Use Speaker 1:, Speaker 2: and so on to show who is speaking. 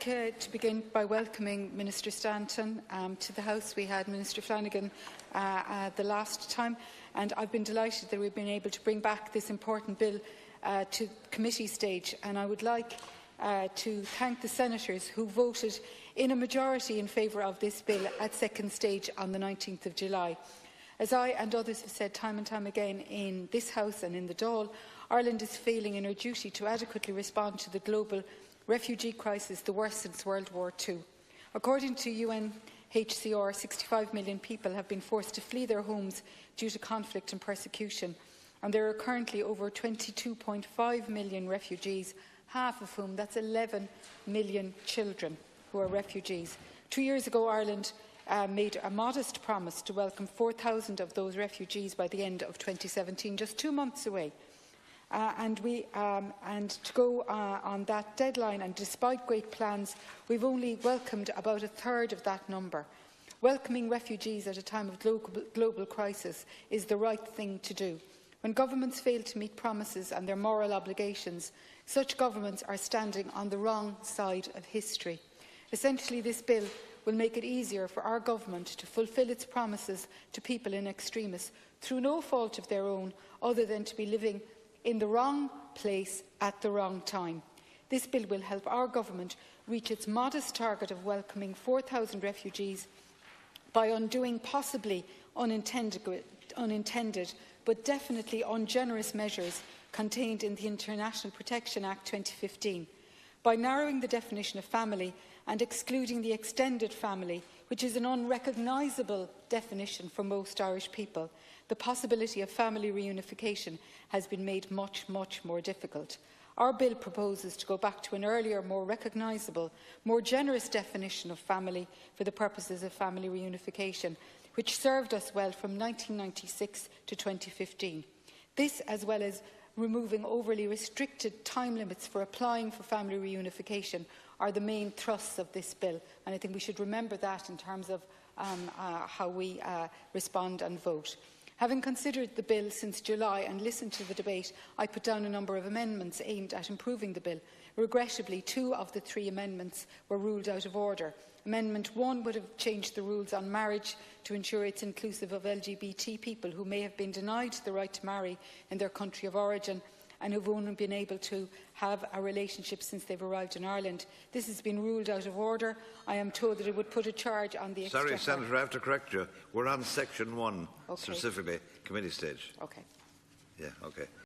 Speaker 1: to begin by welcoming Minister Stanton to the House. We had Minister Flanagan the last time, and I've been delighted that we've been able to bring back this important bill to committee stage. And I would like to thank the senators who voted in a majority in favour of this bill at second stage on the 19th of July. As I and others have said time and time again in this House and in the Dáil, Ireland is failing in her duty to adequately respond to the global refugee crisis, the worst since World War II. According to UNHCR, 65 million people have been forced to flee their homes due to conflict and persecution, and there are currently over 22.5 million refugees, half of whom, that's 11 million children, who are refugees. 2 years ago, Ireland made a modest promise to welcome 4,000 of those refugees by the end of 2017, just 2 months away. And to go on that deadline, and despite great plans, we've only welcomed about a third of that number. Welcoming refugees at a time of global crisis is the right thing to do. When governments fail to meet promises and their moral obligations, such governments are standing on the wrong side of history. Essentially, this bill will make it easier for our government to fulfil its promises to people in extremis through no fault of their own, other than to be living in the wrong place at the wrong time. This bill will help our government reach its modest target of welcoming 4,000 refugees by undoing possibly unintended but definitely ungenerous measures contained in the International Protection Act 2015, by narrowing the definition of family and excluding the extended family, which is an unrecognisable definition for most Irish people. The possibility of family reunification has been made much, much more difficult. Our bill proposes to go back to an earlier, more recognisable, more generous definition of family for the purposes of family reunification, which served us well from 1996 to 2015. This, as well as removing overly restricted time limits for applying for family reunification, are the main thrusts of this bill, and I think we should remember that in terms of how we respond and vote. Having considered the bill since July and listened to the debate, I put down a number of amendments aimed at improving the bill. Regrettably, 2 of the 3 amendments were ruled out of order. Amendment 1 would have changed the rules on marriage to ensure it's inclusive of LGBT people who may have been denied the right to marry in their country of origin and who've only been able to have a relationship since they've arrived in Ireland. This has been ruled out of order. I am told that it would put a charge on the Exchequer.
Speaker 2: Sorry, Senator, I have to correct you. We're on section 1, specifically, committee stage.
Speaker 1: Okay.
Speaker 2: Yeah, okay.